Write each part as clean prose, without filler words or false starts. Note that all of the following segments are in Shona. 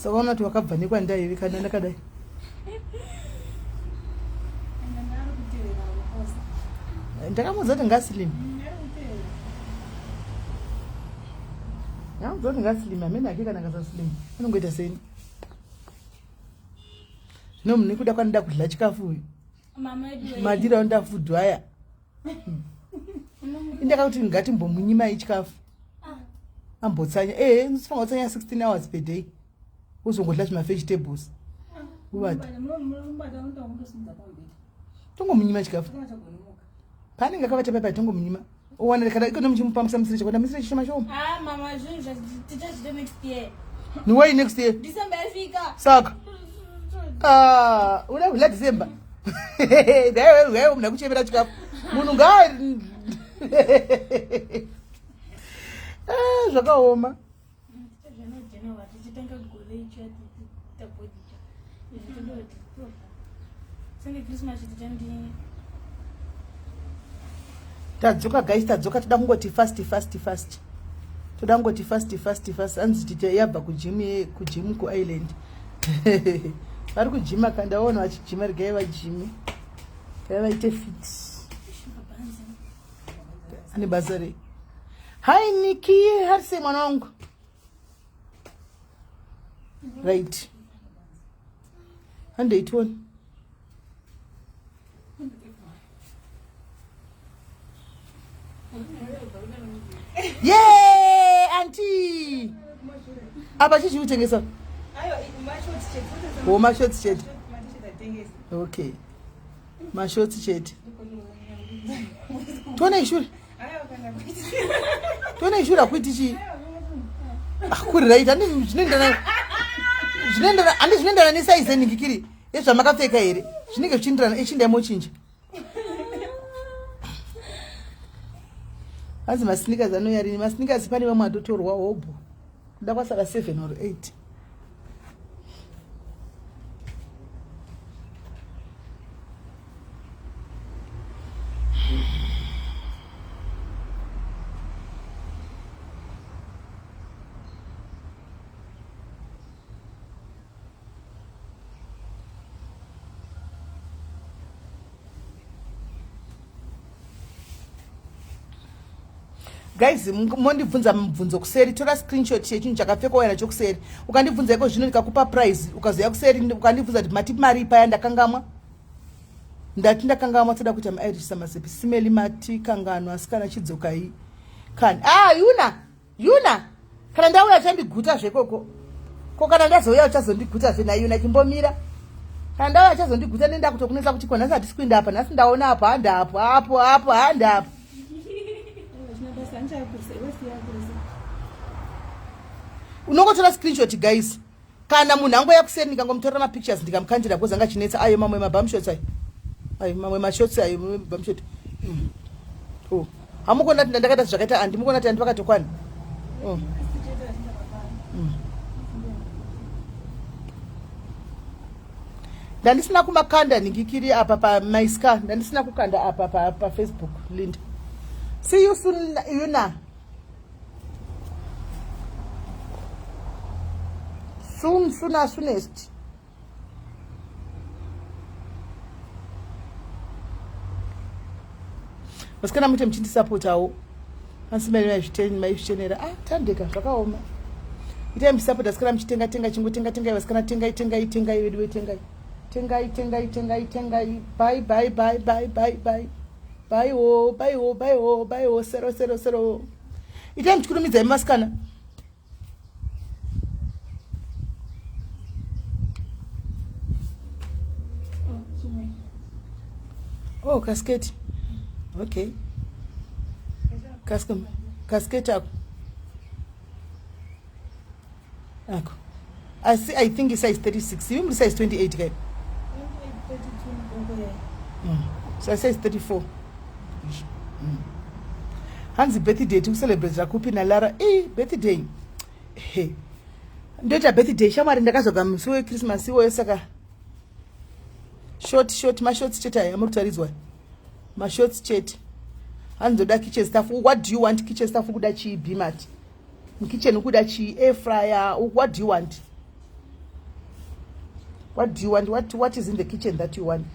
Saka unoti wakabvanikwa ndaivi kana ndakadai. Ndakamudza kuti ngasilime. Ndakamudza kuti ngasilime, amene ake kana ngasasilime. Anongoita sei? Zvino munhu kuda kwanoda kudla chikafu uyu. Madira onda food haya. Ndakakuti ngatimbomunyimai chikafu. Ambotsanya. Ndinofanira kutsanya 16 hours per day. Uzongodla zvima vegetables. What? Tongomunyima chikafu. Panenge akavata papa tongomunyima. Owana kana ikono muchimupa musamusire chakona musire chishoma shoma. Mama, zvinhu tichachita next year. Why next year? December yafika. Saka. Uda kudla December. Wewe mna kuchemera chikafu. Munhu ngari. Zvakaoma. Tadzoka guys, tadzoka toda kungoti fast. Toda kungoti fast. Anzi tite yabva kujim ku island. Vari kujima kandaona vachijima regai vajimi. Kai vaite fit. Ane basa rei. Hi Nikki, harse mwana wangu. Right. Hande itoni. Yay, auntie. Apa chichitengesa? Oh, mashoti chete. Okay. Mashoti chete. Tona ishuri. Tona ishuri akuiti chi. Akuri right, andi zvinoendana nesize ningikiri. Ezvamakapfeka here. Zvinenge zvichienderana echinda mochinja. Hanzi masneakers anoyarini, masneakers pane vamwe atotorwa hobho. Kuda kwasaka 7 or 8. Guys, mondibvunza mubvunzo kuseri, tora screenshot yechinhu chakapfekwa yana chokuseri. Ukandibvunza iko zvino ndikakupa price, ukazoya kuseri ukandibvunza kuti mati mari paya ndakangamwa. Ndati ndakangamwa toda kuti amairisa masepi simeli mati kangano asikana chidzoka hii. Kani. Yuna. Kana ndauya chandigutazve zvekoko. Ko kana ndazoya uchazondigutazve na Yuna chimbomira. Kana ndauya uchazondiguta nenda kutokunesa kuti kona ndati skwinda apa, nasi ndaona apa handa apo handa apo. Unongotora screenshot guys. Kana munhu angu yakuseni ndikangomutorera ma pictures ndikamukandira because anga chinetsa ayo mamwe ma bum shots ayo mamwe ma shots ayo bum shot. Hamukona kuti ndakaita zvakaita andimukona kuti ndipakatokwana. Ndandisina kumakanda ningikiri apa pa maiska, ndandisina kukanda apa pa Facebook Linda. See you soon, Yuna. Soonest. Maskana muite mchindi support awo. Ansimeli maizvitenera. Tandeka zvakaoma. Ite msupport askana mchitenga chingotenga vaskana tengai wedu tengai. Tengai. Bye. Bye, 000. Ite mchukurumidza imaskana. Oh, casket. Okay. Casket ako. I think it's size 36. You remember size 28 guy? 32. So I size 34. Hanzi birthday to celebrate Rakupi na Lara. Birthday. Hey. Ndota birthday shamari ndakazoga msuwe Christmas iwo saka. Short ma shorts cheta ya mutarizwa. Ma shorts chet. Hanzoda kitchen stuff. What do you want kitchen stuff kuda chi bimat? Kitchen kuda chi air fryer. What do you want? What do you want? What is in the kitchen that you want?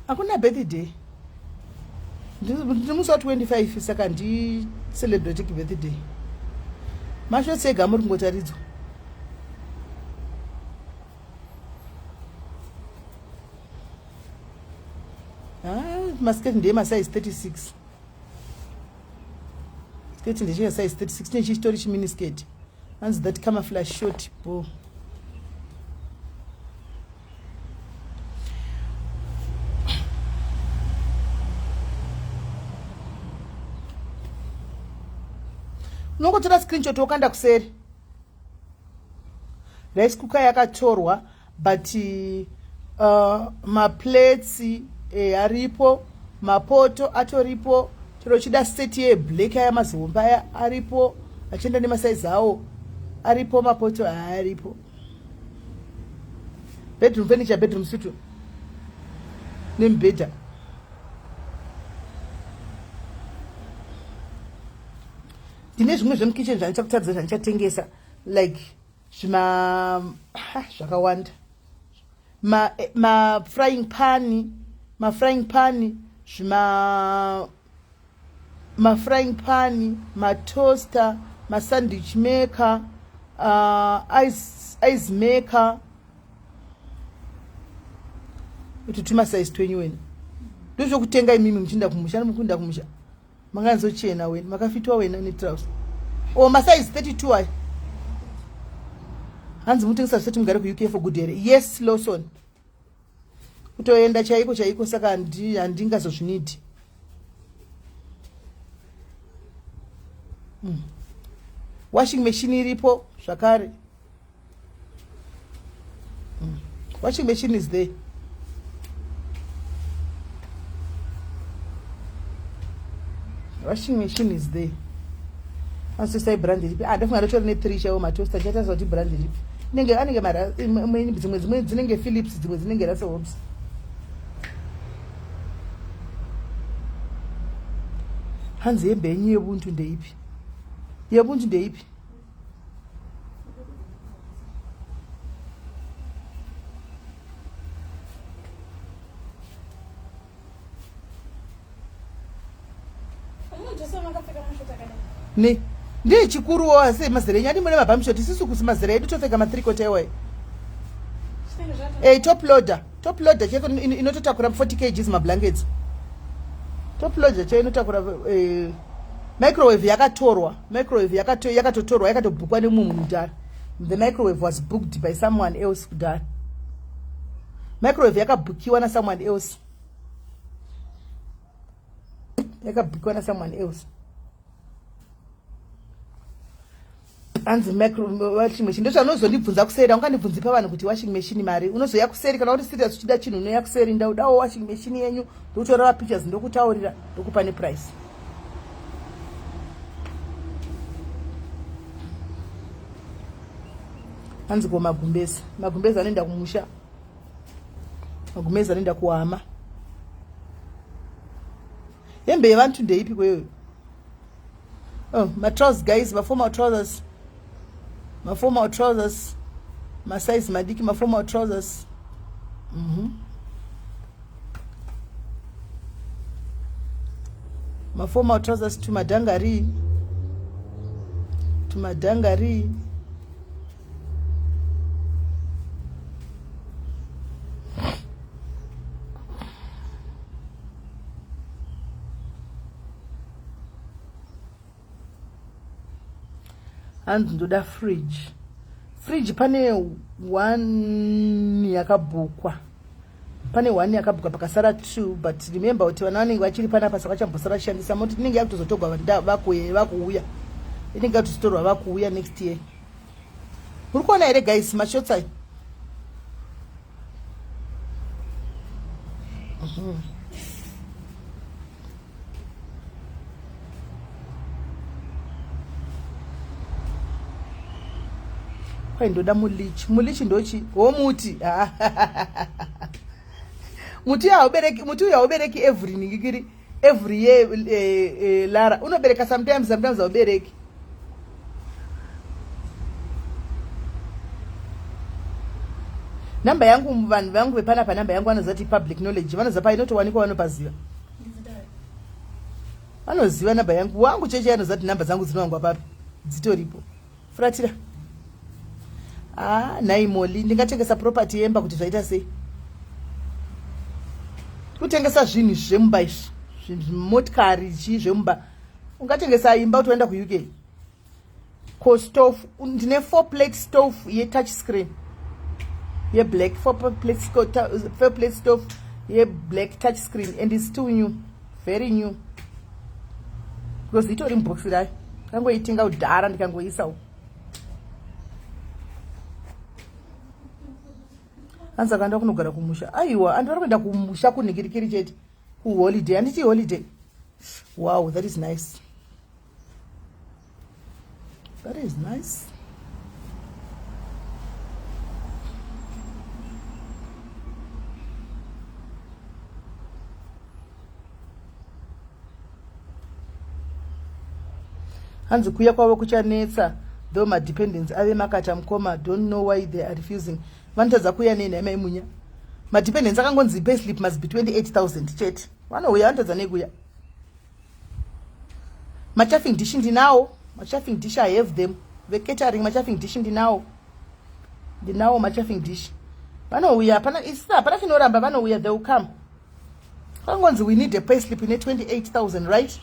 Akuna birthday. Ndimusa 25 saka ndi celebrate birthday. Masho sega muri ngotaridzo. Masketi ndema size 36. Sketi ndechina size 36 nechitori chimini sketi. Hands that camouflage short bo. Unongotora screenshot wakanda kuseri. Rice cooker yakatorwa but maplates aripo, mapoto atoripo, chero chida set black ya mazomba ya aripo, achenda nema size awo aripo, mapoto aripo. Bedroom furniture, bedroom suite nembhedha. Ndine zvimwe zvemukitchen zvanichakutaridza zvanichatengesa like zvakawanda. Ma frying pan, ma frying pan, ma toaster, ma sandwich maker, ice maker. Ututuma size 20 wena. Ndozvokutenga imimi mchinda kumusha nomukunda kumusha. Manganzochena wena, makafitwa wena ne trouser. Oh, ma size 32 ayi. Hanzi mutengesa zvati mugare ku UK for good here. Yes, Lawson. Kutoenda chaiko saka handingazozvinidi. Washing machine iripo zvakare. Washing machine is there. Washing machine is there. Asi sai brand iripi. Ndafunga ndotori ne 3 chawo matoaster chata zoti brand iripi. Anenge mara dzimwe dzinenge Philips, dzimwe dzinenge Russell Hobbs. Hanzi hembe yenyu yebuntu ndeipi? Yebuntu ndeipi? Ne ndiye chikuru wase mazere nyadi mune mabhamshot isisu kusi mazere edu topfeka ma 3 quarter way. Top loader cheko inototakura 40 kg ma blankets. Top loader cheko inotakura microwave yakatotorwa yakatobhukwa nemunhu mudhara. The microwave was booked by someone else kudhara. Microwave yakabhukiwa na someone else. Anzi washing machine ndosha unozondibvunza kuseri, ungandibvunzipa vanhu kuti washing machine mari unozoya kuseri kana uri serious uchida chinhu unoya kuseri. Ndaudawo washing machine yenyu ndotora pictures ndokutaurira ndokupa ne price. Anzi ko magumbezi anoenda kumusha, magumbezi anoenda kuhama. Hembe yevantu ndeipi kweyo? Oh, my trousers guys, my formal trousers, my size madiki, my formal trousers. My formal trousers to madangari. And ndoda fridge pane 1 yakabhukwa, pakasara 2, but remember kuti vana vanenge vachiri panapa saka chambosara shandisa moti inenge yakutozotogwa vakuuya, inenge yatusitorwa vakuuya next year. Muri kuona here guys mashots aya? kwai ndoda mulichi ndochi muti muti haubereki every ningikiri every year Lara unobereka sometimes haubereki. Namba yangu vanhu vangu vepana pa namba yangu vanozati public knowledge vanoziva inotowanikwa vanopaziva vanoziva namba yangu wangu cheche anozati namba dzangu dzinowangwa papi dzitoripo furatira. Nhai Molly ndingatengesa property yemba kuti zvaita sei? Kutengesa zvinhu zvemumba izvi motikari chii zvemumba ungatengesa imba kuti waenda kuUK. Ko stove ndine 4 plate stove ye-touch screen ye-black 4 plate stove ye-black touch screen and it's still new, very new because itori mubox rayo kangoitenga kudhara ndikangoisawo. Anza kanda kunogara kumusha. Aiwa, andu varikuenda kumusha kunhikirikiri chete. Holiday, handiti holiday. Wow, that is nice. That is nice. Hanzi kuya kwavo kuchanetsa, though my dependents ave makata mukoma, don't know why they are refusing. Vanotadza kuya nenhema imunya. Madependents akangonzi payslip must be 28,000 chete. Vanouya vanotadza nekuya. Machafing dish ndinawo. Machafing dish I have them. The catering machafing dish ndinawo. Ndinawo machafing dish. Vanouya hapana chinoramba vanouya, they will come. Akangonzi we need a payslip ine 28,000, right?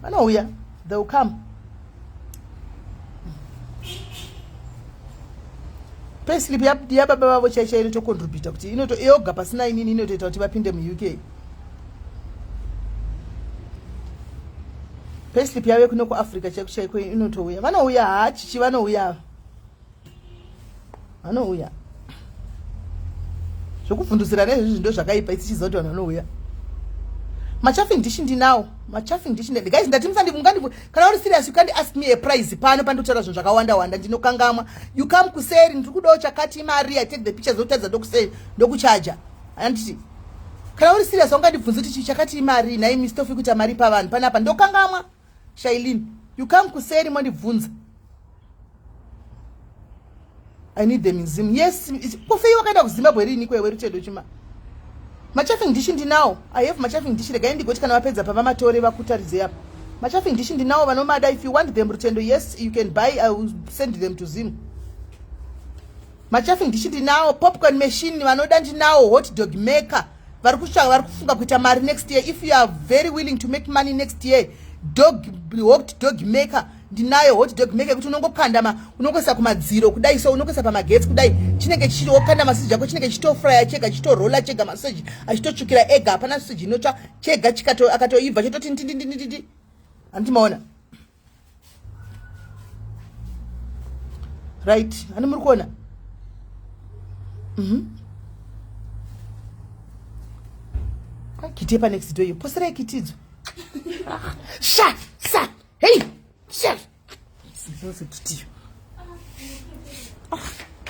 Vanouya, they will come. Payslip yababa vavo chaisha inotocontributa kuti yoga pasina inini inotoita kuti vapinde muUK. Payslip yave kuno kuAfrica chaiko inotouya. Vanouya hachichi vanouya. Zvokubvundutsira nezvizvi ndo zvakaipa ichizoto vanhu vanouya. Machafing dish ndinawo. Machafing dish ndinawo. Guys, ndatimsandi kana uri serious you can't ask me a price pano pandotara zvinhu zvakawanda ndinokangamwa. You come kuseri ndiri kudawo chakati mari I take the pictures zotadza ndokuseri ndokuchaja. Handiti. Kana uri serious ungandibvunza kuti chakati mari nai Mr. Fikuita mari pavanhu panapa ndokangamwa. Shailin, you come kuseri mondibvunza. I need them in Zim. Yes, kufei wakaenda kuZimbabwe rini kwewe rutedo chima. Machafing dish ndinawo. I have machafing dish regai ndigoti kana vapedza pava matore vakutaridze apa. Machafing dish ndinawo vanomada, if you want them rutendo, yes you can buy, I will send them to Zim. Machafing dish ndinawo, popcorn machine vanoda ndinawo, hot dog maker. Vari kufunga kuita mari next year. If you are very willing to make money next year, hot dog maker ndinayo. Hot dog maker kuti unongokanda unongoisa kumadziro kudai, so unongoisa pamagetsi kudai, chinenge chichokanda masaji ako chinenge chitofrya chega chitorola chega masaji achitotsvukira ega, hapana saji inotsva chega akatoibva chitoti ndindindindindi. Andimaona right? Ani muri kuona kiti next door, poserai kitidzo. Shut, hey, shut.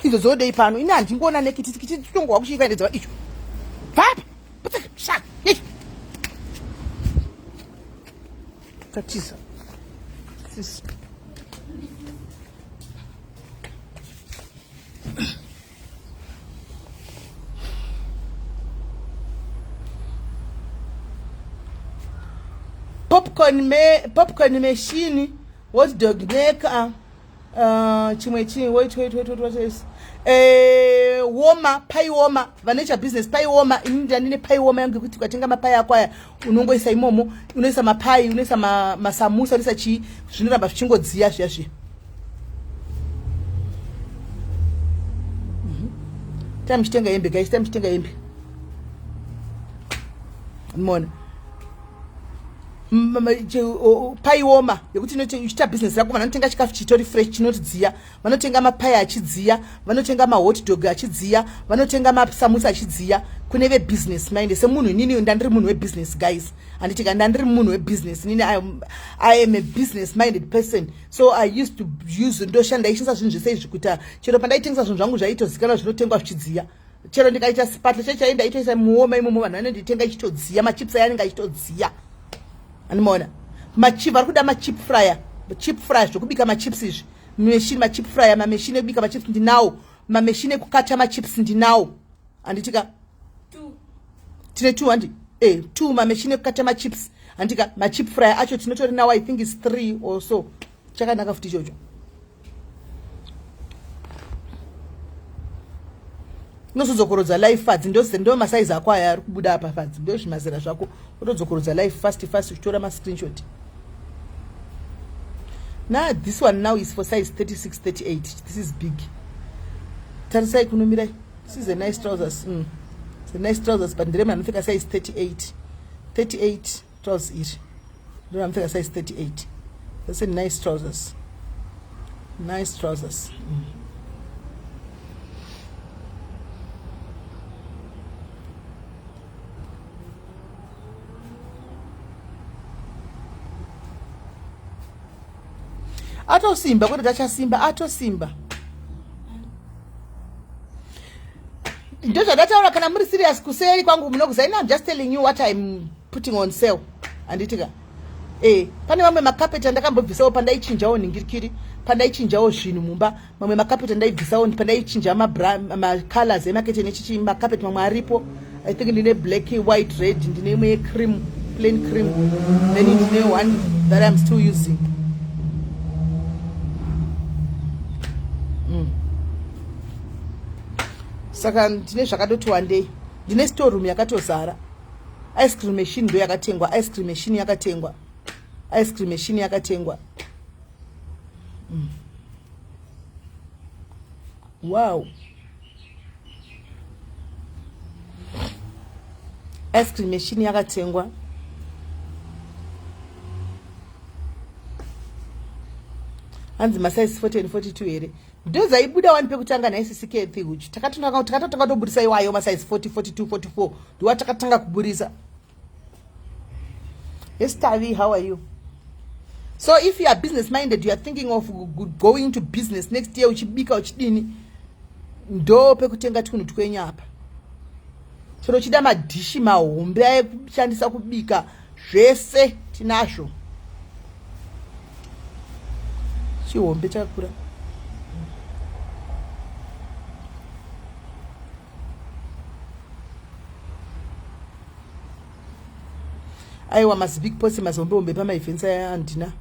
Idzo zodei pano ina handingoona nekiti tongwa kuchika ndedza icho. Papa, shut. Hey. Tatiza. Sis. Popcorn machine, hot dog maker, chimwe wait what is warmer, pie warmer, vanaita business pie warmer. Inini pie warmer yangu kuti ukatenga mapai akwaya unongoisa imomo, unoisa mapai, unoisa masamusa, unoisa chi zvinoramba zvichingodziya zviya. Tamchitenga hembe guys, tamchitenga hembe. Mona. paioma yekuti uchiita business yako vanotenga chikafu chitori fresh chinotidziya, vanotenga mapai achidziya, vanotenga mahot dog achidziya, vanotenga masamusa achidziya. Kune vebusiness mind semunhu inini ndandiri munhu webusiness guys, handitika ndandiri munhu webusiness inini. I am a business minded person, so I used to use ndoshanda ndaishandisa zvinhu zvese izvi kuita chero pandaitengesa zvinhu zvangu zvaitozikanwa zvinotengwa zvichidziya. Chero ndikaita sipatla chachaenda itoisa muoma imomo vanhu vanonditenga ichitodziya, machips aya anenge achitodziya. Animona machips vari kuda machip fryer zvokubika machips izvi, machine machip fryer, mameshini ekubika machips ndinawo, mameshini ekukata machips ndinawo. Handitika tine 2 handi 2 mameshini ekukata machips. Handika machip fryer acho tinotori nawo, I think is 3 or so. Chakanaka futi ichocho. Nosodzokorodza life fads ndo masaizi ako aya ari kubuda apa fads, ndo zvimazera zvako utodzokorodza life fast uchitora ma screenshot. Now this one now is for size 36 38. This is big. Tarisai kunomira. This is a nice trousers. It's a nice trousers, but ndirema anopfeka size 38 trousers iri. Ndirema anopfeka size 38. That's a nice trousers. Nice trousers. Atosimba kuti tachasimba atosimba. Ndo zvadataura kana muri serious kuseri kwangu munokuzaina. I'm just telling you what I'm putting on sale. Anditika pane mamwe makapeti andakambobvisawo pandaichinjawo ningirikiri, pandaichinjawo zvinhu mumba. Mamwe makapeti andaibvisawo pandaichinja colors emakete nechichi makapeti mamwe aripo. I think ndine black, white, red, ndine imwe cream, plain cream, then ndine one that I'm still using. Saka ndine zvakadoti wandei ndine store room yakatozara. Ice cream machine ndo yakatengwa, ice cream machine yakatengwa, ice cream machine yakatengwa. Wow, ice cream machine yakatengwa. Hanzi masize 40 and 42 here. Those are ibuda one pekutanga na isisike thiuchi. Takatanga tobudisa iwayo ma size 40 42 44. Duwa takatanga kuburisa. Yes, Tavi, how are you? So if you are business minded, you are thinking of going to business next year, uchibika uchidini, ndo pekutenga tunhu twenya apa. Chero chida madishi mahombe ayekushandisa kubika zvese tinazvo. Chihombe chakura. Aiwa mazibig posi mazombe ombe pama ifensa ya andina.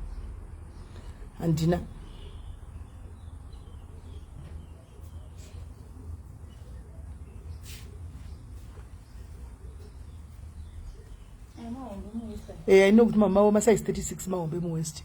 I know kuti mama wa size 36 maombe mu west.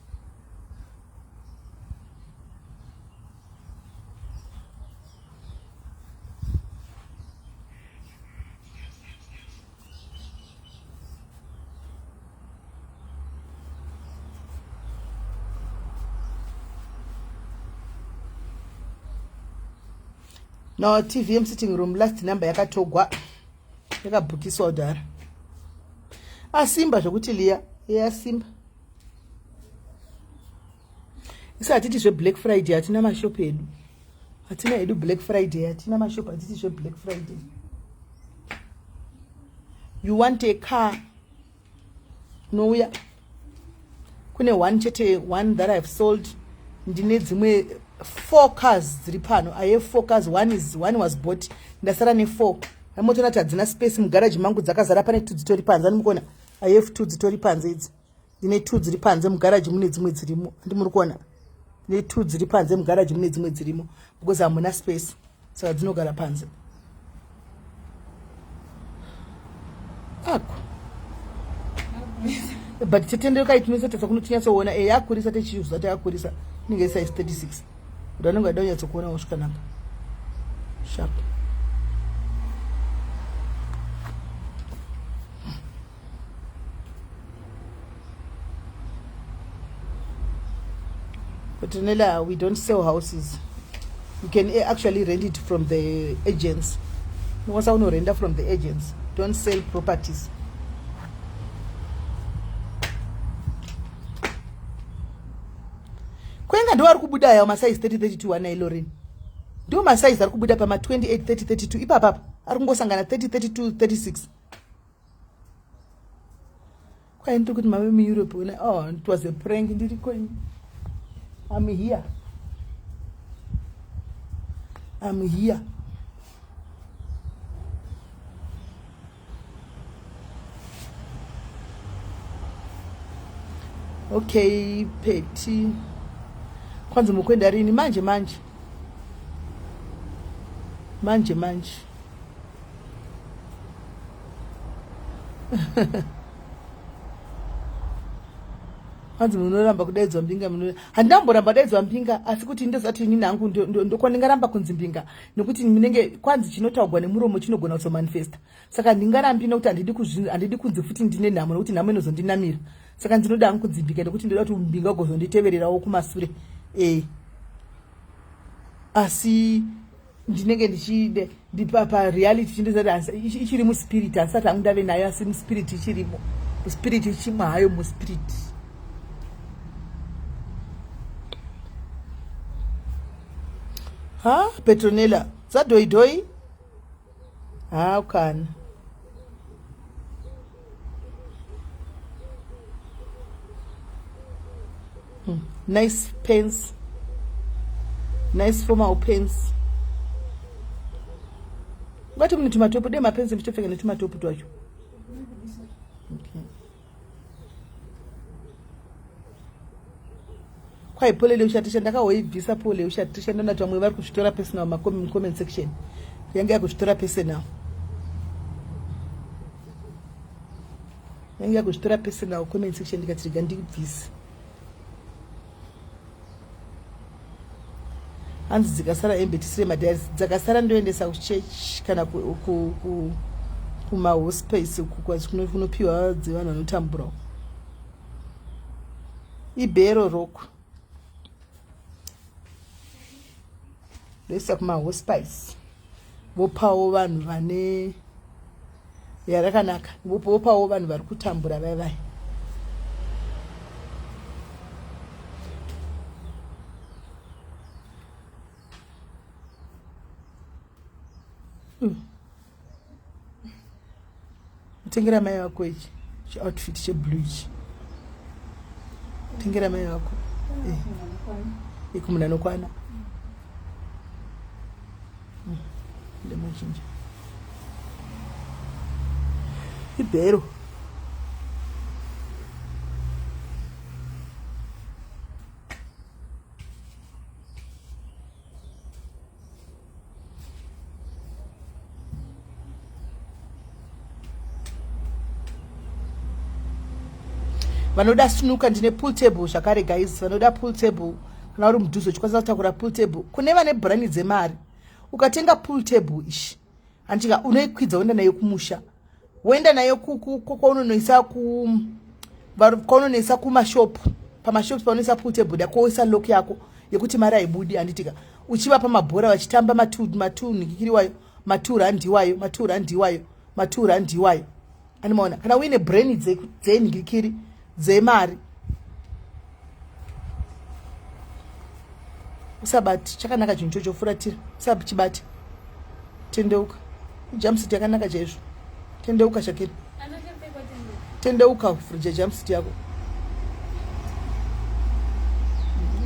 Now TVM sitting room last number yakatogwa yakabhukiswa udhara. Asimba zvokuti liya yasimba. Isa atiti zve Black Friday atina mashop edu. Atina edu Black Friday atina mashop atiti zve Black Friday. You want a car? No ya. Kune one that I've sold. Ndine dzimwe 4 cars dziri pano. I have 4 cars. One was bought. Ndasara ne 4. Namotona kuti hadzina space mugarage mangu dzakazara pane 2 dzitori panze. Ndimukona. I have 2 dzitori panze idzi. Ndine 2 dziri panze mugarage mune dzimwe dzirimo. Ndimuri kuona. Ndine 2 dziri panze mugarage mune dzimwe dzirimo because hamuna space. Saka dzinogara panze. Ako. But tetendeka itinosatsa kunotinyatsoona yakurisa techiuza tayakurisa. Ninge size 36. Udanonga donyatso kuona ushikanaka. Sharp. Petronella, we don't sell houses. You can actually rent it from the agents. Once I render from the agents, don't sell properties. Kwenga ndo ari kubuda ya masize 3032 ana ilorin. Ndo masize ari kubuda pa 28 3032 ipapa ari kungosangana 3032 36. Kwa into kuti mama mi Europe una it was a prank ndiri kwenye. I'm here. Okay, Petty. Kwanza mukwenda rini manje. Kwanza munoramba kudaidzwa mpinga handamboramba daidzwa mpinga asi kuti ndozati inini hangu ndokwa ndingaramba kunzi mpinga nekuti munenge kwanzi chinotaurwa nemuromo chinogona kuzomanifesta saka ndingarambi nokuti handidi kunzi futi ndine nhamo nokuti nhamo inozondinamira saka ndinoda hangu kunzi mpinga nekuti ndoda kuti mpinga ugozonditevererawo kumasure asi ndinenge ndipapa reality chindozati ichiri muspirit asati hangu ndave nayo asi muspirit ichirimo muspirit ichimwe hayo muspirit. Petronella, zadoi? Ukana. Nice pens. Nice formal pens. Ngati muni tumatopu de mapenzi mchofeka ni tumatopu twacho. Okay. Kwa ipole ushatisha ndakaoibvisa pole ushatisha ndona twamwe vari kuzvitora personal comment section yange yakuzvitora personal comment section ndikati riga ndibvisa hanzi dzikasara embetisire madhari dzakasara ndoendesa kuchurch kana kumahospice kwazi kunopiwa dzevanhu vanotambura ibhero roko ndoisa kumahospice vopawo vanhu vane yarakanaka vopawo vanhu vari kutambura vai tengera mai wako ichi outfit cheblue ichi tengera mai wako ikumuna nokwana ndemachinja ibhero vanoda snooker ndine pool table zvakare guys vanoda pool table kana uri mudhuze chikwanisa kutakura pool table kune vane brani dzemari ukatenga pool table ishi antika unoikwidza uenda nayo kumusha woenda nayo kwaunonoisa kumashopu pamashopu paunoisa pool table dakoisa lock yako yekuti mari haibudi anditika uchiva pamabhora vachitamba matunhikiriwayo maturandi animaona kana uine brani dzenhikirikiri dzemari usabati chakanaka chinhu chochofuratira usachibati tendeuka jumpsuit yakanaka chaizvo tendeuka shakiri tendeuka frija jumpsuit yako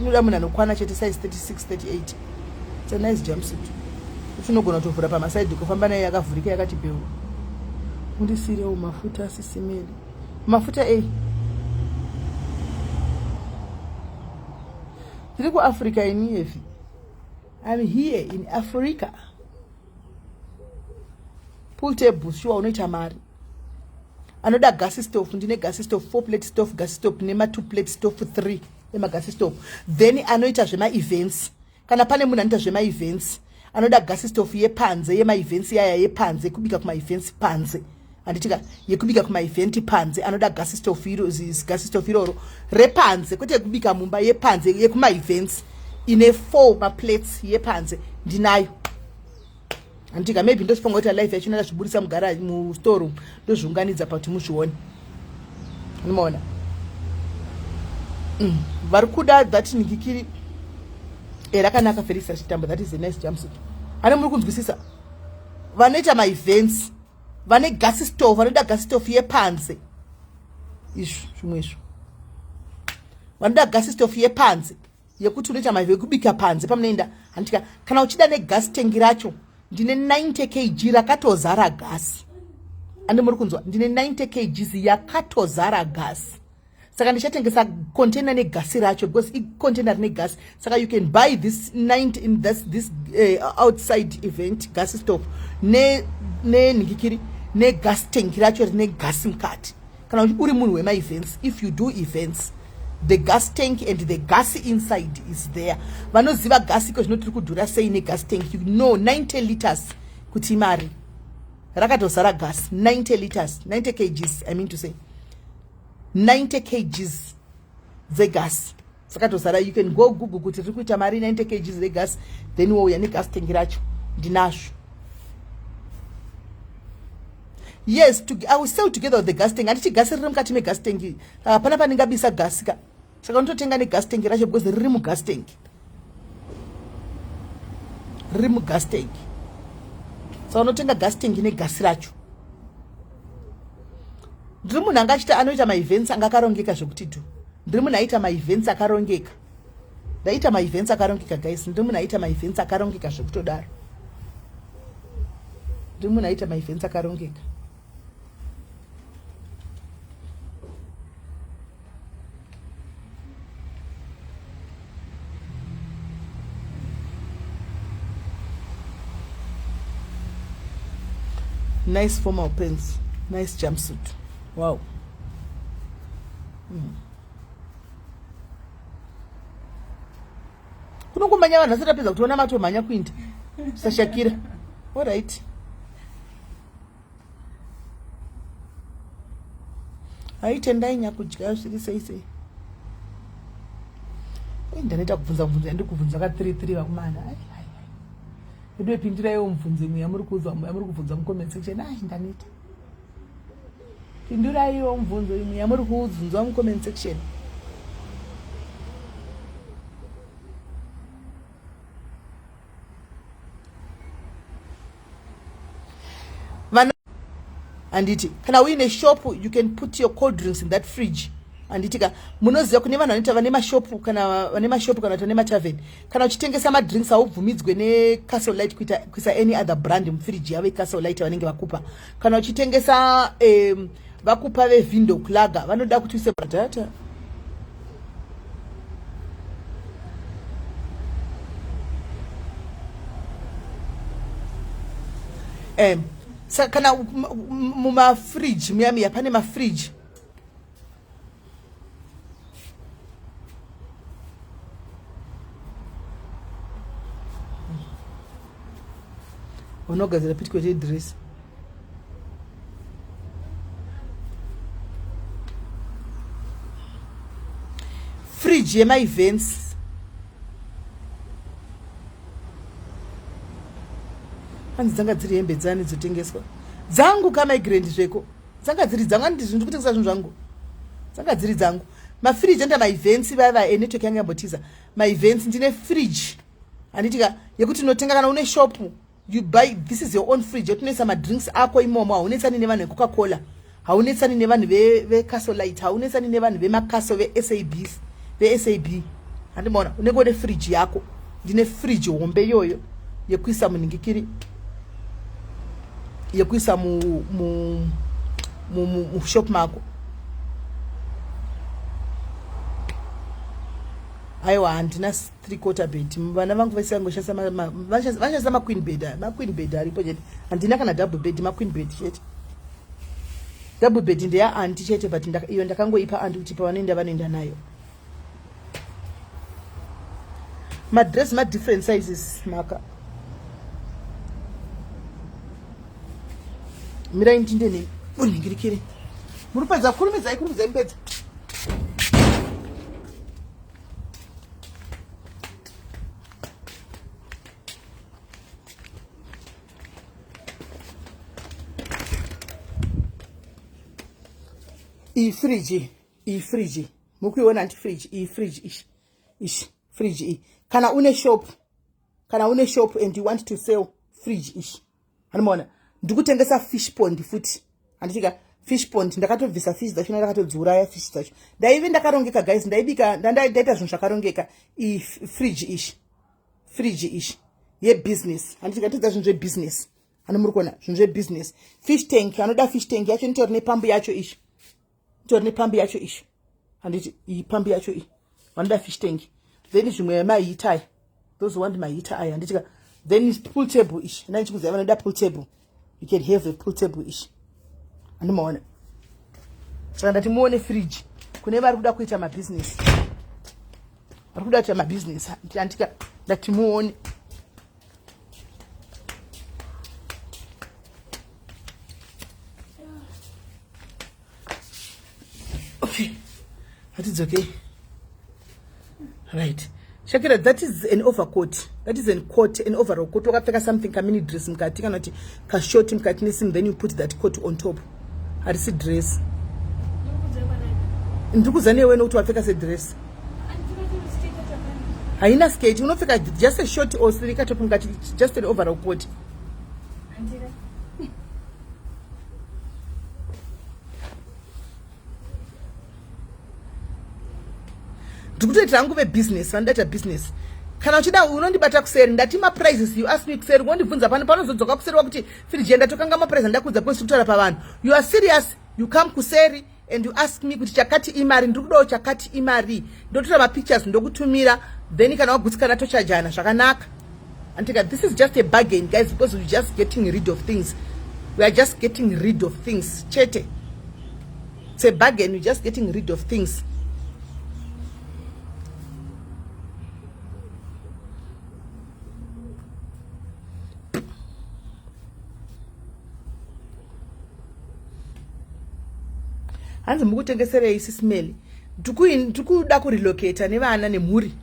inoda munhu anokwana chete size 36 38 it's a nice jumpsuit ufinogona kutovhura pamasaidhi kufamba nayo yakavhurika yakati bheu undisirewo mafuta asisimeli mafuta ndiri kuafrica iniyevi I'm here in Africa. Pool table sure unoita mari anoda gas stove ndine gas stove 4 plate stove gas stove nema 2 plate stove 3 ema gas stove then anoita zvema events kana pane munhu anoita zvema events anoda gas stove yepanze yema events yaya yepanze kubika kuma events panze handitika yekubika kumaevhenti panze anoda gasi stove iroro repanze kwete yekubika mumba yepanze yekumaevhents ine 4 maplates yepanze ndinayo handitika maybe ndochifunga kuti alive yacho ndazviburisa mustoreroom ndozviunganidza pakuti muzvione unomaona vari kuda that ningikiri rakanaka Felix chitambo that is a nice jumpsuit ane muri kunzwisisa vanoita maevents vane gasi stove vanoda gasi stove yepanze izvo zvimwe izvo vanoda gasi stove yepanze yekuti unoita maevents ekubika panze pamunoenda handitika kana uchida negasi tengi racho ndine 90 kg rakatozara gasi ande muri kunzwa ndine 90 kg yakatozara gasi saka ndichatengesa container negasi racho because icontainer rine gasi saka you can buy this 90 in this outside event gas stove ne ningikiri negas tank racho rine gasi mukati kana uri munhu wema events. If you do events, the gas tank and the gas inside is there. Vanoziva gas iko zvinoti kudhura sei negas tank, you know 90 liters kuti mari rakatozara gas 90 liters 90 kgs I mean to say 90 kgs the gas sakatozara. You can go google kuti riri kuita mari 90 kgs the gas, then wouya negas tank racho ndinazvo. Yes, I will sell together with the gas tank. Anditi gas riri mukati megas tank hapana paningabisa gas ka saka unototenga negas tank racho because riri mugas tank, riri mugas tank. Saka unotenga gas tank negasi racho. Ndiri munhu anga achita anoita maevents anga akarongeka zvokuti tu. Ndiri munhu aita maevents akarongeka. Ndaita maevents akarongeka guys. Ndiri munhu aita maevents akarongeka zvokutodaro. Ndiri munhu aita maevents akarongeka. Nice formal pants, nice jumpsuit. Wow. Kunokumanya vanhu asatapedza kutoona matomhanya kuinda sashakira. All right. Aitendai nyakudya zviri sei sei. Ndanoita kubvunza ndikubvunza ka 33 vakumana. Ndio pindira yo mvunze mwe muri kubvunza mu comment section. Ndanita. Pindira yo mvunzo mwe muri kubvunza mu comment section. Anditi kana uine shop you can put your cold drinks in that fridge. Anditika munoziva kune vanhu vanoita vane mashop kana vane mashop kana vane matavern kana uchitengesa ma drinks aubvumidzwe ne Castle Light kuisa any other brand mufridge yave Castle Light vanenge vakupa. Kana uchitengesa vakupa ve window clagger vanoda kuti uise data. Saka kana muma fridge miyamiya pane ma fridge unogadzira pitikote dress fridge yema events hanzi dzanga dziri hembe dzani dzotengeswa dzangu kama grand zveko dzanga dziri dzanga ndizvo ndikutengesa zvinhu zvangu dzanga dziri dzangu ma fridge enda ma events vava network yanga yambotiza ma events ndine fridge anditika yekuti unotenga kana une shop you buy, this is your own fridge yotunesa ma drinks ako imomo haunetsani nevanhu ve Coca-Cola haunetsani nevanhu ve Castle Light haunetsani nevanhu ve Macaso ve SAB andimona unenge une fridge yako. Ndine fridge hombe yoyo yekuisa muningikiri yekuisa mu shop mako. Aiwa handina 3/4 bed. Vana vangu vasangoshasa vashasa ma queen bed aripo chete. Handina kana double bed, ma queen bed chete. Double bed ndeya anti chete but iyo ndakangoipa anti kuti pavanoenda vanoenda nayo. Ma dress ma different sizes maka. Mira intindeni uningirikiri muripedza kurumidzai mpedza iyi friji mukuiona anti friji iyi friji ishi friji iyi kana une shop and you want to sell fridge ishi anomaona ndikutengesa fish pond futi handitika fish pond ndakatobvisa fish dzacho ndakatodziuraya fish dzacho ndaive ndakarongeka guys ndaibika ndaita zvinhu zvakarongeka iyi friji ishi yebusiness handitika todza zvinhu zvebusiness ano muri kuona zvinhu zvebusiness fish tank anoda fish tank yacho nitori nepambu yacho ishi handiti iyi pambu yacho iyi vanoda fish tank then zvimwe mahita aya those who want mahita aya handitika then pool table ishi ndanichikuziva vanoda pool table you can have a pool table ishi handimaona saka ndati muone fridge kune vari kuda kuita mabusiness handika ndati muone okay it's okay right Shakira, that is an overcoat. That is an coat, an overall coat. Wakapfeka something kamini dress mkati kana ti ka short mkati nisim, then you put that coat on top. Harisi dress. Ndukuzane wewe nokuti wapfeka se dress. Haina skate, unopfeka just a short or slika top mkati, just an overall coat. ndikutoita hangu vebusiness vandaita business kana uchida unondibata kuseri ndati maprices you ask me kuseri wondibvunza pano panozodzoka kuseri wakuti friji ndatokanga maprice ndakudza kwese kutaura pavanhu you are serious you come kuseri and you ask me kuti chakati imari ndikudawo chakati imari ndotora mapictures ndokutumira then kana wagutsikana tochajana zvakanaka antika this is just a bargain guys because we're just getting rid of things chete it's a bargain we're just getting rid of things hanzi mukutengeserei SIS MELLY ndikuda kurelocata nevana nemhuri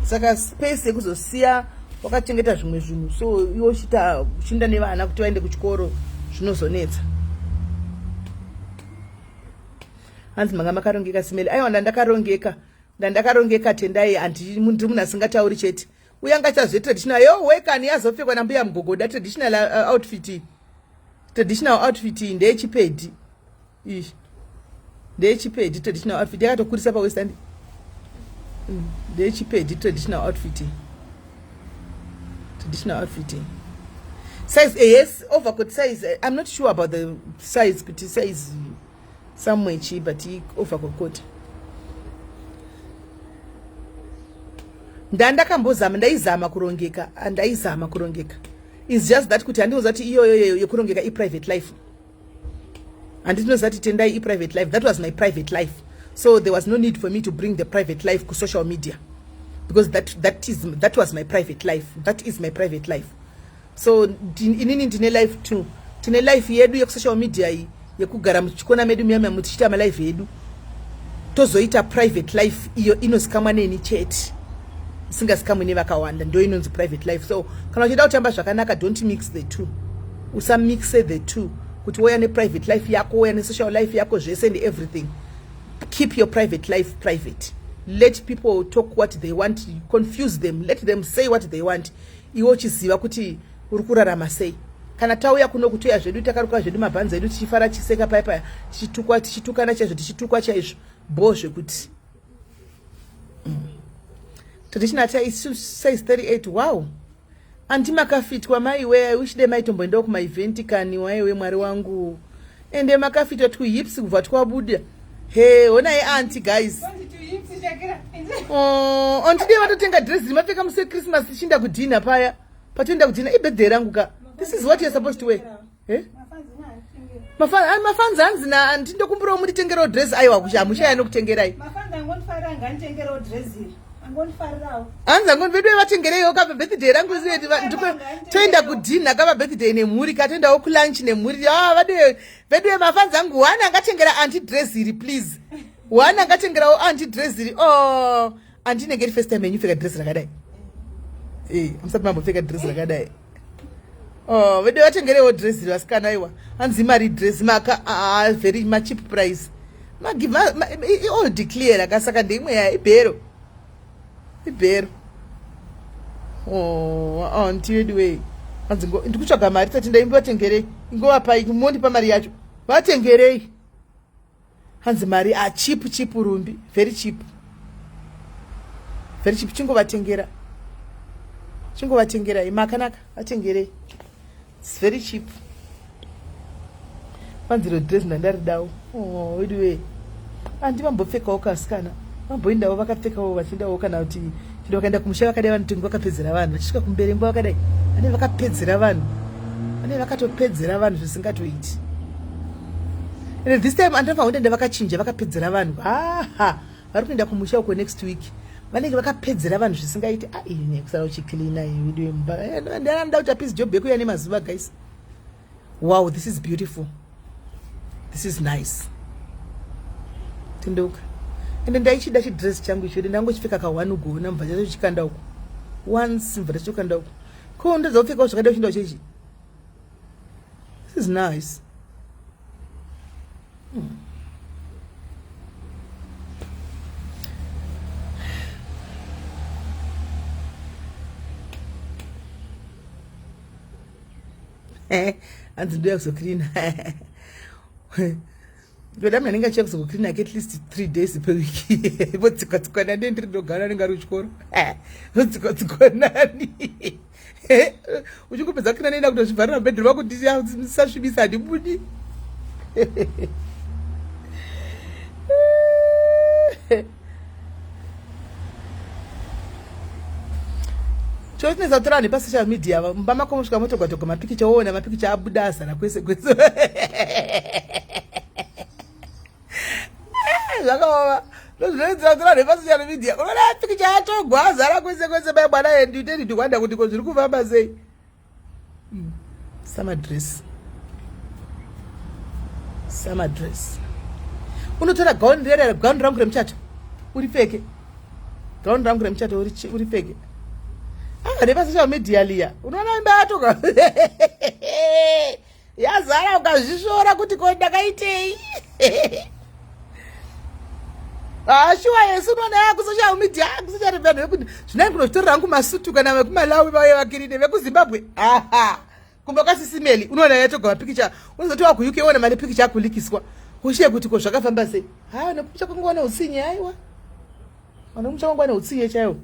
saka space yekuzosiya wakachengeta zvimwe zvinhu so iwo uchinda nevana kuti vaende kuchikoro zvinozonetsa hanzi manga makarongeka SIS MELLY aiwa ndandakarongeka tendai handi munhu asingatauri chete uyanga chazvetraditional yo wekani yazopfekwa nambuya mugogoda traditional outfit ndechipedi traditional outfit yakatokurisa pawestandi ndechipedi traditional outfit size yes overcoat size I'm not sure about the size but size somewhere cheap but overcoat ndaizama kurongeka it's just that kuti handinozati iyoyo yekurongeka i-private life handinozati tendai i-private life that was my private life so there was no need for me to bring the private life ku social media because that was my private life that is my private life so inini ndine life too tine life yedu yekusocial media iyi yekugara muchikona medu miyama mutichita malife yedu tozoita private life iyo inozikamwa neni chete isingazikamwe nevakawanda ndo inonzi private life so kana uchida kutamba zvakanaka don't mix the two usamixe the two kuti woya neprivate life yako woya nesocial life yako zvese and everything keep your private life private let people talk what they want confuse them let them say what they want iwo chiziva kuti uri kurarama sei kana tauya kuno kutoya zvedu takaruka zvedu mabhanzi edu tichifara chiseka paya tichitukana chaizvo tichitukwa chaizvo bo zvekuti traditional size 38 wow anti makafitwa maiwe uchide maitomboenda kuma event kani waiwe mwari wangu ende makafitwa tu hips kubva twabuda he onai anti guys ondide vatotenga dress rimapfeka muse Christmas tichinda kudhina paya patoenda kudhina ibirthday rangu ka this is what you're supposed to wear mafanzi hanzi ndindokumbirawo munditengerawo dress aiwa hamushaya nokutengerai Angonifarirawo. Hanzi angonivedu vatengereyo kapa birthday rangu zeti toenda kudhina kapa birthday nemhuri katoendawo kulunch nemhuri. Vedu mafanzi angu one angatengera anti dressiri please. One angatengerawo anti dressiri. Oh, anti negeri first time yenyupfeka dress rakadai. Musati mambopfeka dress rakadai. Oh, vedu vatengerewo dressiri vasikana aiwa. Hanzi mari dress maka very cheap price. Give all declare akasaka ndimwe ya ibhero. Ibhero. Oh, auntie wedu we. Hanzi ndikutsvaga mari tati ndaimbovatengerei. Ingovapai mondipa mari yacho. Vatengerei. Hanzi mari cheap rumbi. Very cheap. Very cheap. Chingovatengera. Imakanaka. Vatengerei. It's very cheap. Panziro dress ndandaridawo. Oh, wedu we. Andi vambopfekawo kasikana. Vamboendawo vakapfekawo vachindawo kana kuti chida vakaenda kumusha vakadai vanotongi vakapedzera vanhu. Vachisvika kumberembo vakadai. Vane vakapedzera vanhu. Vane vakatopedzera vanhu zvisingatoiti. And this time andafa ndenda vakachinja vakapedzera vanhu. Vari kuenda kumusha uko next week. Vanenge vakapedzera vanhu zvisingaiti. Ini kusara uchicleana wedu wemba. Ndanda kuti apisi job yekuya nemazuva guys. Wow, this is beautiful. This is nice. Tindoka. And ndaichida chidress changu icho ndangochipfeka ka1 ugona mva chacho chikanda uko. Once mva chacho chikanda uko. Ko ndazopfeka zvakadai uchinda uchechi. This is nice. And today also clean. But I'm not check so clean at least 3 days per week. What's got to go and then to go and go to what's got to go nanny? Would you go back and then to the bedroom? What could this such be sad? Would Choice za trani pa social media mbama kwa mshika moto kwa toka mapikicha uone mapikicha abudasa na kwese Zakawa lozo trani pa social media unaona pikicha ato gwaza la kwese baya bwana yendi tedi tukwanda kuti koziri kuvamba sei summer dress unotora gown rangu remchato uripfeke gown rangu remchato uripfeke Never social media liya. Unaona imba atoka. Yazara ukazvishora kuti konda kaitei. Shuwa yesu unaona yaku social media kusachari vanhu vekuti zvinai kunotora rangu masutu kana vekumalawi vaye vakirine vekuZimbabwe. Kumba SIS MELLY unaona yatoka mapikicha. Unozoti wa ku UK uona mali pikicha akulikiswa. Ushiye kuti ko zvakafamba sei. Nokucha kungwana utsinye aiwa. Anomucha kungwana utsinye chaiwo.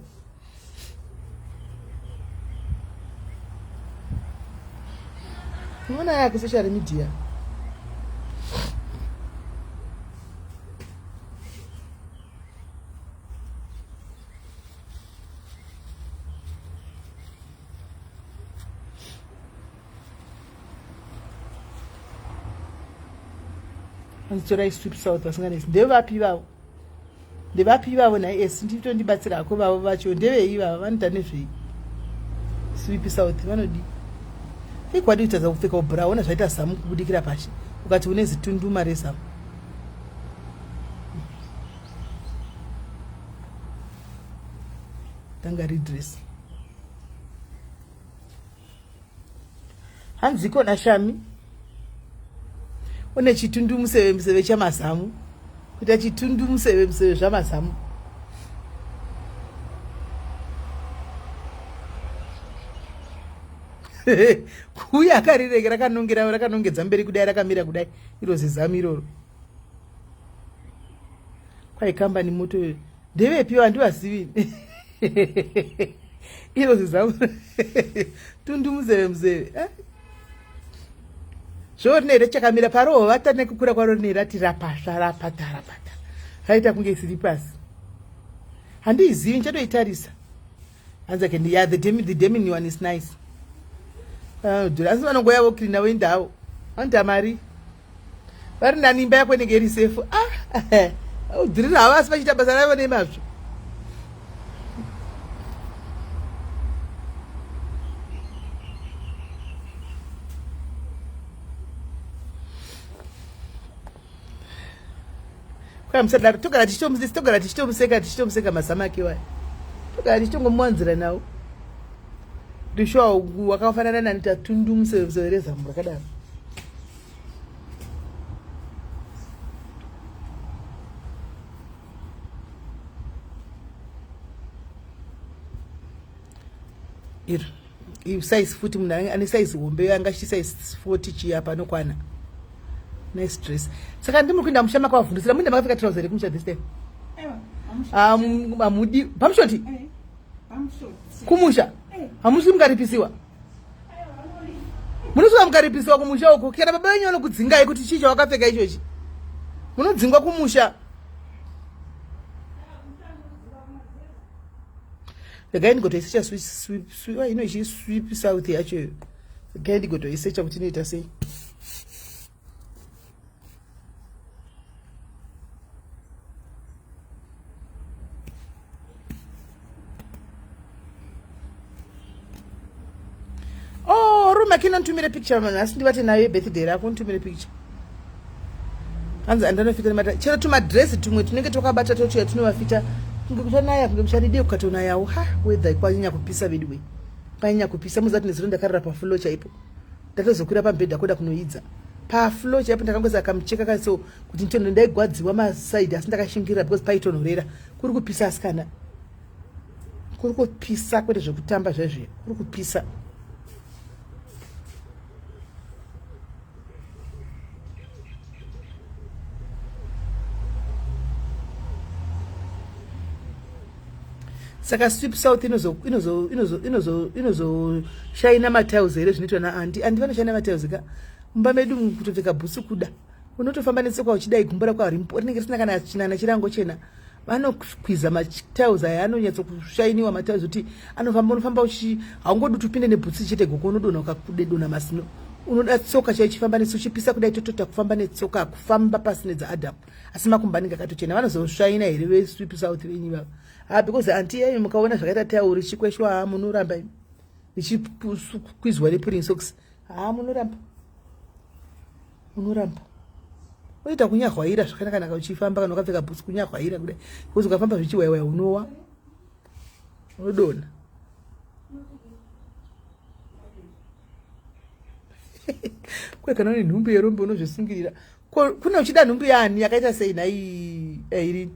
Unaona yako social media. Anzora strip south vasinganesi. Ndevapi vavo na ndito ndibatsira ko vavo vacho ndevei vavo vanoita nezvei. Sweep south vanodi. Kwadi utaza kupfeka brown zvaita samu kubudikira pashi ukati une zitundu maresa tanga redress hanziko na shami une chitundu museve chamazamu kuti chitundu museve zvamazamu kuya akarireke rakanongedza mberi kudai rakamira kudai iro zizamu iroro kwai kambani moto ndevepi vandivazivi iro zizamu tundu muzeve zvorine chakamira paroho vata nekukura kwaro nerati rapata raita kunge isiri pasi handiizivi nchadoitarisa hanzake yeah, the demin one is nice. Asi vanongoyavo cleaner wendawo anta mari vari nanimba yako inenge iri safe udhirira havo asi vachita basa ravo nemazvo Kamusadaro togara tichitomuseka mazamaki waya. Togara tichitongomwanzira nawo. Ndishowa wakafanana nani tatundu musezereza murakadaro. Size futi munhu ane size hombe anga size 40 chiyapa nokwana nice dress saka ndimuri kuenda musha makavavhundisira muinde makapfeka trouser rekumusha this time amudi pamushoti kumusha hamusi mukaripisiwa munosvika mukaripisiwa kumusha uko kana baba venyu vanokudzingai kuti chii chawakapfeka ichochi munodzingwa kumusha. Regai ndigotoisecha sweep south yacho. Regai ndigotoisecha kuti inoita sei. Oh, Ruma kina ntumire picture mana asi ndivati nayo birthday rako ntumire picture. Hanza andinofika mata. Chero tuma dress tumwe tunenge tokabata tocho yatinovafita. Kungekushanaya kungekusharide ukatona yawo ha weather kwanyanya kupisa vidwe kwanyanya kupisa muzati neziro ndakarira pa floor chaipo ndatozokwira pambedha koda kunoidza pa floor chaipo ndakangoza kamucheka kaso kuti ntono ndaigwadziwa ma side asi ndakashingirira because paitonorera kuri kupisa asikana kuri kupisa kwete zvekutamba zvezve kuri kupisa. Saka sweep south inozo shaina matiles here zvinoitwa naandi vanoshaina matiles ka mumba medu kutopfeka bhutsu kuda unotofamba netsoka uchidai gumbo rako harimbo rinenge risina kana chinana chirango chena vanokwiza matiles aya anonyatsokushainiwa matiles kuti unofamba uchi haungodi upinde nebhutsu chete goko unodonha ukakudedonha masino unoda tsoka chaichifamba netsoka uchipisa kudai totota kufamba netsoka kufamba pasine dzaadhamu asi makumba anenge akatochena vanozoshaina here vesweep south venyu vavo. Because auntie yeye mukaona zvakaita tauri chikweshwa munoramba ichikwizwa neprince socks munoramba oita kunyahwaira zvakanaka naka uchifamba kana ukapfeka bhutsu kunyahwaira kudai because ukafamba zvichiwaiwai unowa unodona. Kwekana une nhumbi yerombe unozvisungirira kuna uchida nhumbi yaani yakaita sei nai irini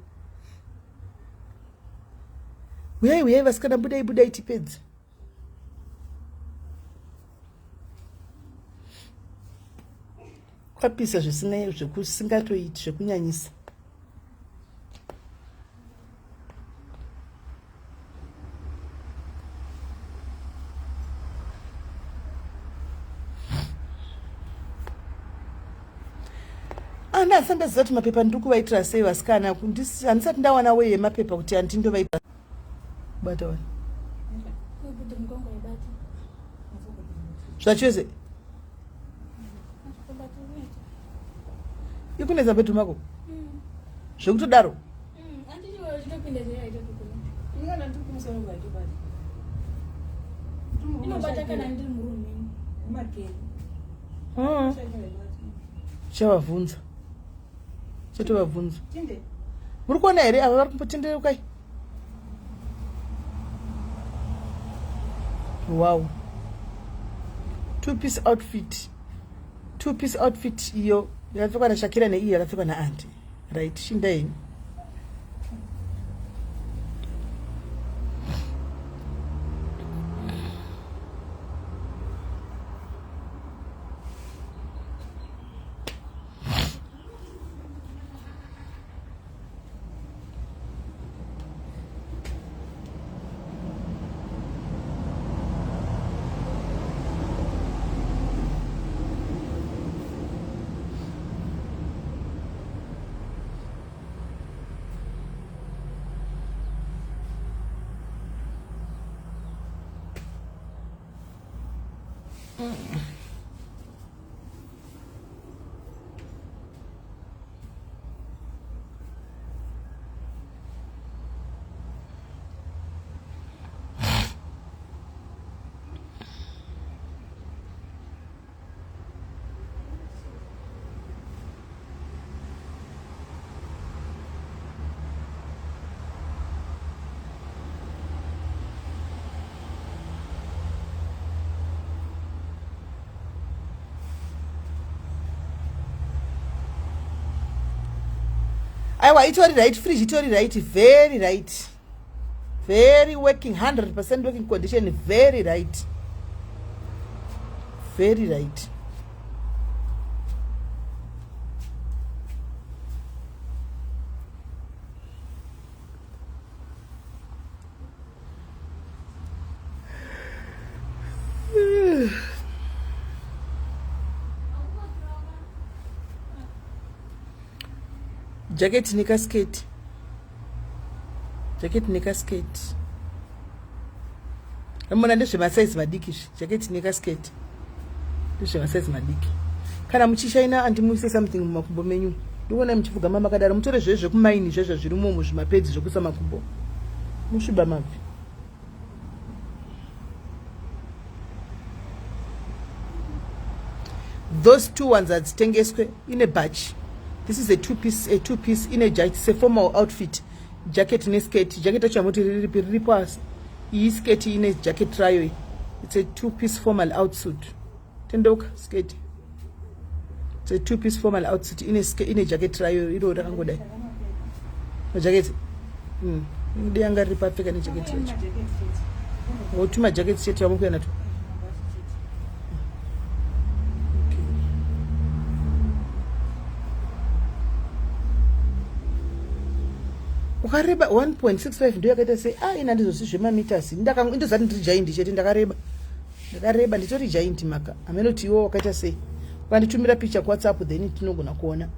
uyai vasikana budai tipedzi kwapisa zvisinei zvekusingatoiti zvekunyanyisa. Andasambaziva kuti mapepa ndiri kuvaitira sei vasikana handisati ndawana weye mapepa kuti handindovaita bata wani zvachose ikunetsa bedroom mako zvekutodaro chavabvunza chatovabvunza muri kuona here ava vari kumbotenderekai. Wow, two-piece outfit iyo yakapfekwa naShakira neiyo yakapfekwa naAnti right shindaini. Aiwa, itori right, fridge itori right, very right. Very working, 100% working condition, very right. Very right. Jacket nika skate. Jacket nika skate. Amona ndezve masize madiki. Jacket nika skate. Ndezve masize madiki. Kana muchishaina andimuise something mumakumbo menyu. Ndikuona muchifuga mama kadaro mutore zvezve kumaini zvezve zviri mumo zvimapedzi zvokuisa makumbo. Mushiba mavi. Those two ones are tengeswe in a batch. This is a two piece in a jacket. It's a formal outfit. Jacket and skirt. Jacket ripas. Skirt in a jacket try. It's a 2-piece formal outsuit. Tendok skirt. It's a 2-piece formal outsuit in a jacket try. You don't go there. A jacket. The younger perfect and jacket. Go to my jacket set. Ukareba 1.65 ndio yakaita say ina ndizvo zvema meters ndozati ndiri giant chete ndakareba nditori giant maka amenoti iwo wakaita say ukanditumira picture ku WhatsApp then tinogona kuona.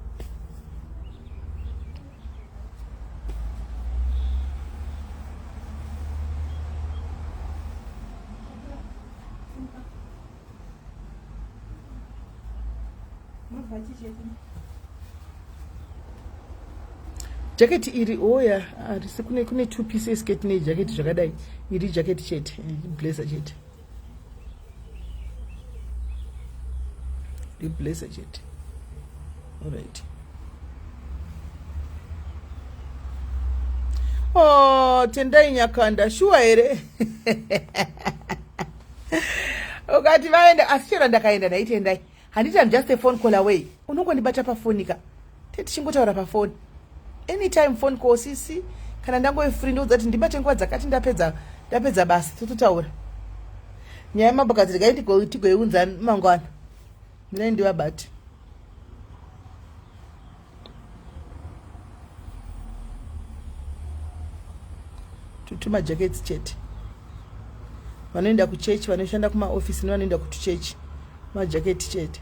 Jacket iri oya arisi kune 2 pieces skirt ne jacket zvakadai iri jacket chete blazer chete the blazer chete. All right. Oh, tendai nyakanda shuwa here. Ukati vaenda asichera ndakaenda ndaitendai handiti I'm just a phone call away. Unongondibata pafonika teti chingotaura pafoni anytime phone call sisi kana ndango free ndozati ndibate nguva dzakati ndapedza basi tototaura nyaya yemabhokadzi tigoiunza mangwana mina ndivabati. Tutuma jackets chete vanoenda kuchechi vanoshanda kumaofisi nevanoenda kuchechi majaketi chete.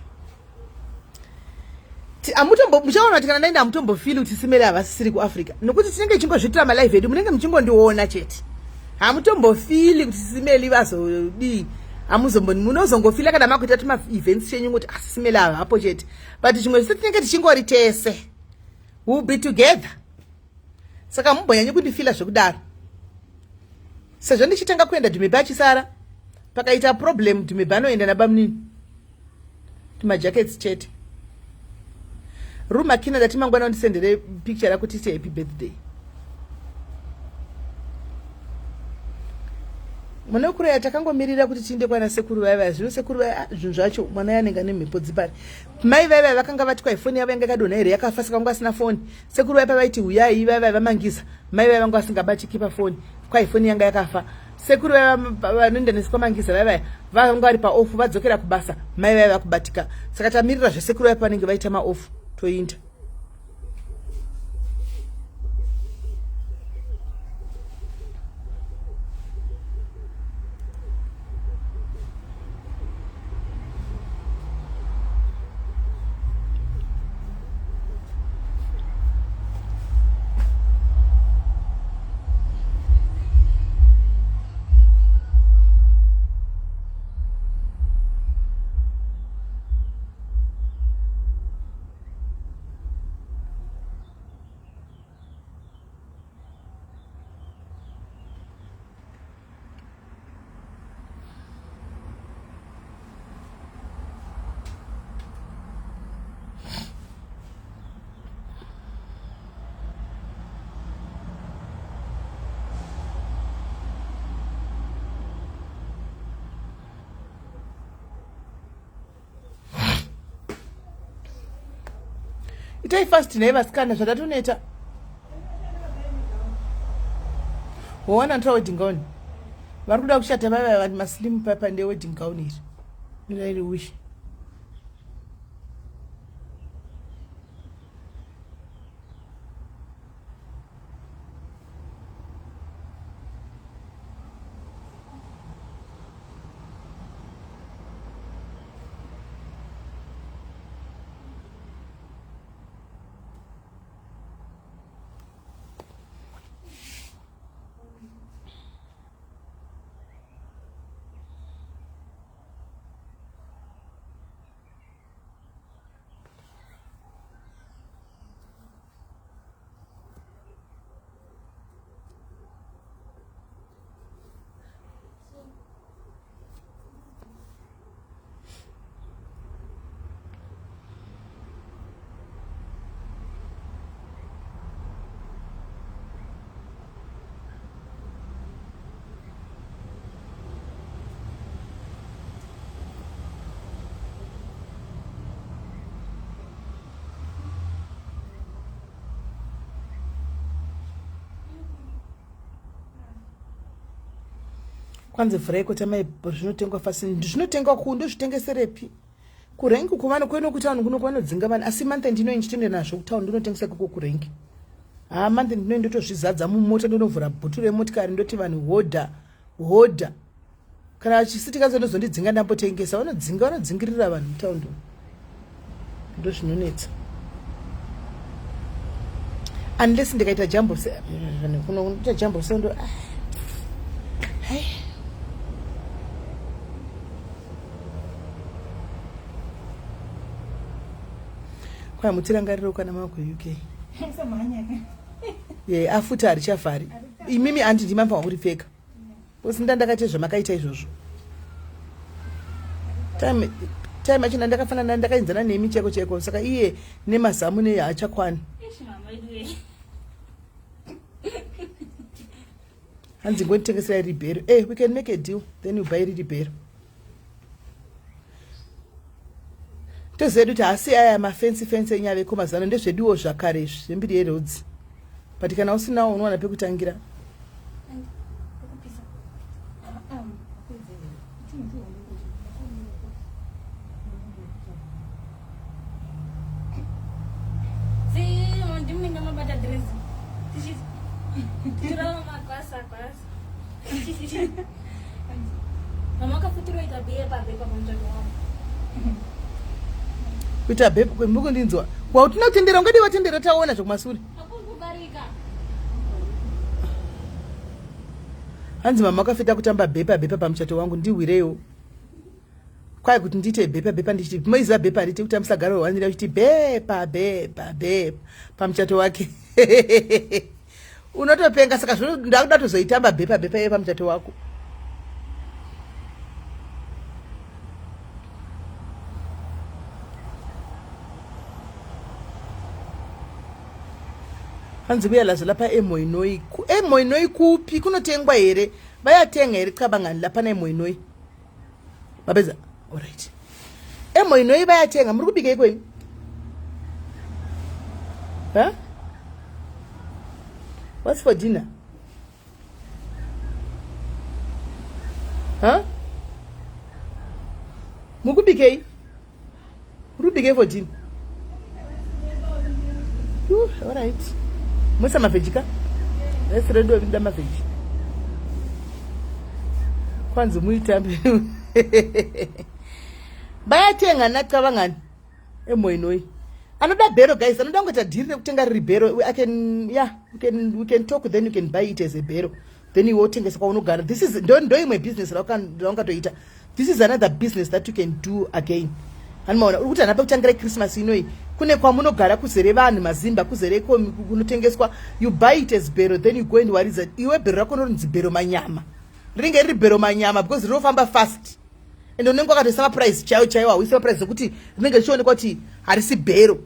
Muchaona kuti kana ndaenda hamutombofili kuti simele havasisiri kuAfrica nokuti tinenge tichingozvitira malive edu munenge muchingondiona chete hamutombofili kuti simele vazodii munozongofila kana makuita tuma events chenyu kuti simele hapo chete but chimwe chete tinenge tichingori tese we'll be together saka mumbonyanyi kundifila zvokudaro sezvo ndichitanga kuenda Dhumeba achisara pakaita problem Dhumeba anoenda nabamnini tumajakets chete. Ruma kina dati mangwana ndisendere picture rakuti say happy birthday. Munokura yatakangomirira kuti tinde kwana sekuru vaiva zvino sekuru zvinhu zvacho mwana yanenga nemhepo dzipari. Mai vaiva vakanga vati kwa iPhone yavo yanga kadona here yakafa saka vanga asina phone. Sekuru vaipa vaiti uyai vaiva vamangisa. Mai vaiva vanga asingabati kipa phone. Kwa iPhone yanga yakafa. Sekuru vaiva vanoenda nesikwa mangisa vaiva vanga vari pa off vadzokera kubasa. Mai vaiva kubatika. Saka tamirira zvesekuru vaipa vanenge vaita ma off. Toinda. Itai fast neighbors kana zvatatoneta waona ntoa wedding gown vari kuda kushata vava vanhu maslim papa ndewedding gown iri irairi wish kwanze vreko tamai zvinotengwa fasini zvinotengwa kundo zvitengeserepi kurengi kuvana kweno kuti vanhu kuno kwanodzinga vanhu asi manthe ndinoenda chitende nazvo kutauni ndinotengesa kuko kurengi manthe ndinoenda ndotozvizadza mumota ndonovhura bhutu remotikari ndoti vanhu hodha kana vachisitika zonozondidzinga ndambotengesa vanodzingirira vanhu mutaundi ndo zvinonetsa unless ndikaita jambo kunoita jambo sendo kwai mutirangariro kana mako UK afuta harichavhari imimi handi ndimamba kuripfeka usinda ndakati zvamakaita izvozvo time achina ndakafanana ndakainzana nemi cheko saka iye nemazamu nehachakwani hanzi ngonitengesera ribhero we can make a deal then you buy ribhero tozedu kuti hasi aya mafensi enyave komazano ndezveduwo zvakare zvembiri yerodzi but kana usinawo unowana pekutangira kuita bhepa kwemukundinzwa kwautina kutendera ungadi watendera taona zvokumasure hanzi mama akafita kutamba bhepa pamuchato wangu ndiwireyo kwai kuti ndiite bhepa ndichiti moiziva bhepa nditi kuti amusagara wewanira uchiti bhepa pamuchato wake unotopenga saka zvino ndakuda tozoitamba bhepa iye pamuchato wako hanzi kuyalazo lapha emoinoi kupi kunotengwa here vayatenga here cabangani lapana emoinoi mabeza alright emoinoi vayatenga muri kubika ikweni what's for dinner mukubikei muri for dinner alright musa mavhejika esiredo vida mavheji kwanzi muitambe vayatenga nakavangani emoinoi anoda bhero guys anoda ngoita dhiri rekutenga riri bhero we can talk then you can buy it as a bhero then iwe utengesa kwaunogara this is ndo imwe business raungatoita this is another business that you can do again hanimaona uri kuti hana pekutangira Christmas inoi kune kwamunogara kuzere vanhu mazimba kuzere kunotengeswa you buy it as bhero then you go and waridza iwe bhero rako rinonzi bhero manyama ringe riri bhero manyama because rinofamba fast and unenge wakatoisa maprice chaiwo hauisi maprice zekuti rinenge richionekwa kuti harisi bhero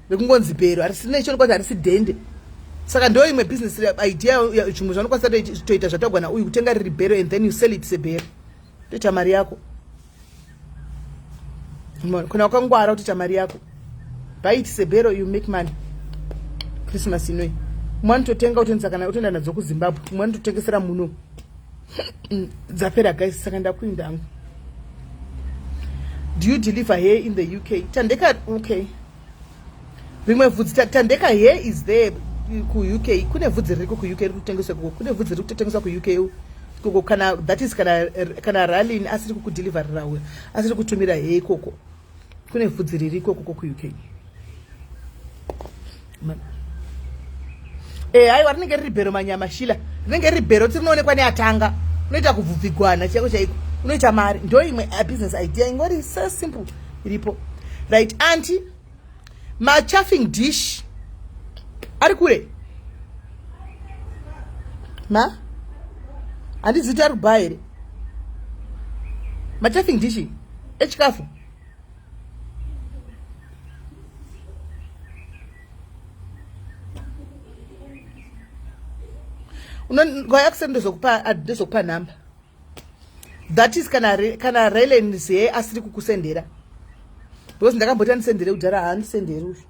rekungonzi bhero harisine chionekwa kuti harisi dhende saka ndo imwe business idea zvimwe zvanokwanisa toita zvatagwana uyu kutenga riri bhero and then you sell it sebhero toita mari yako kuna wakangwara kutoita mari yako buy it sebhero you make money Christmas inoi Mwana totenga utenza kana utenda nadzo ku Zimbabwe. Mwana totengesera muno. Dzapera guys saka ndakuinda hangu. Do you deliver here in the UK? Tandeka, okay. Rimwe vhudzi Tandeka here is there ku UK. Kune vhudzi riko ku UK rikutengeswa ku. Kune vhudzi rikutengeswa ku UK. Koko kana that is kana rally asiri ku deliver rawe. Asiri kutumira here koko. Kune vhudzi ririko koko ku UK. Aiwa rinenge ribhero manyamashila. Rinenge ribhero tinoonekwa neatanga. Unoita kuvhuvigwana chako chaiko. Unoita mari. Ndo imwe business idea ingori so simple. Iripo. Right, auntie. Ma chafing dish. Ari kure. Ma? Andi zita rubaire. Ma chafing dish. Echikafu. Ngoya kusendo zokupa number. That is kana relens here asiri kukusendera. Because ndakambota ndisendere udhara handisendere uzvo.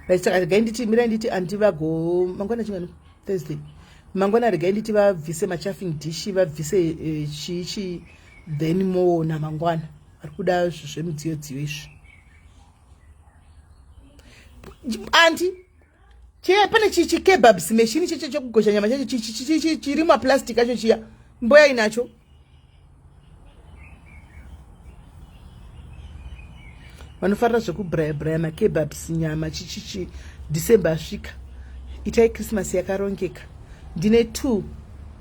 Saka regai nditi mira nditi andivago mangwana chingano Thursday. Mangwana regai nditi vabvise machafing dish vabvise chichi then more na mangwana. Ari kuda zvemudziyo dziyo izvi. Anti pane chichi kebabs machine chichi chokugosha nyama chacho chichi chiri maplastic acho chiya. Mboya inacho. Vanofarira zvekubraya makebabs nyama chichichi December asvika. Itai Christmas yakarongeka. Ndine 2.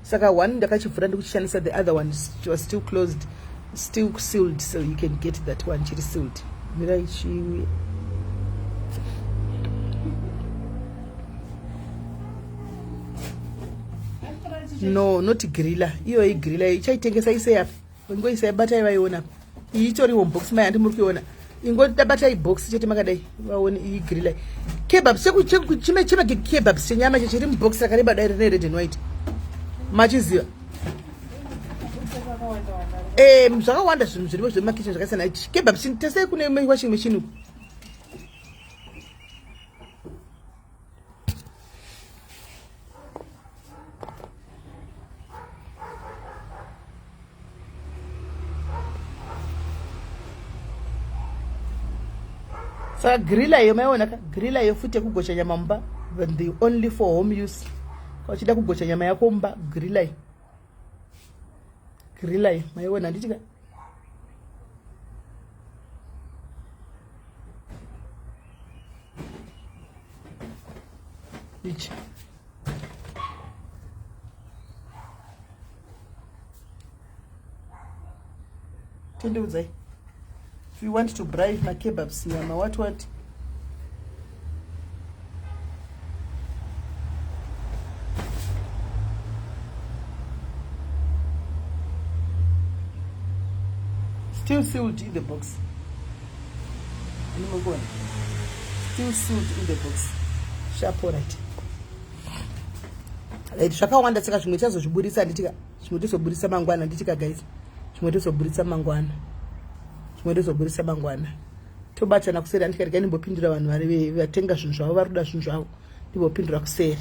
Saka one ndakachivhura ndikuchishandisa, the other one was still closed, still sealed, so you can get that one chiri sealed. Mirai chiwi. No, not griller. Iyo griller ichaitengesa ise yapi. Ngoisa yabata yaiona. Ichitori home box mai andi muri kuiona. Ingotabata ibox chete makadai vaone iyi griller kebabs chime kebabs chenyama chiri mubox rakareba dai rine red and white machiziva zvakawanda zvinhu zviripo zvemakitchen zvakasiyana. Kebabs tesei kune washing machine uku. Saka griller yo maiona ka griller yo futi kugosha nyama mumba, when the only for home use. Kwa chida kugosha nyama yako mumba griller maiona nditika. Ichi tende udzai. If you want to braai my kebabs nyama what still sealed in the box. Still sealed in the box. Sharp right. Zvakawanda saka zvimwe chazozviburisa nditika. Zvimwe tozoburisa mangwana nditika guys. Zvimwe tozoburisa mangwana. Tobatana kuseri andika ndika ndimbopindura vanhu vari vatenga zvinhu zvavo vari kuda zvinhu zvavo. Ndimbopindura kuseri.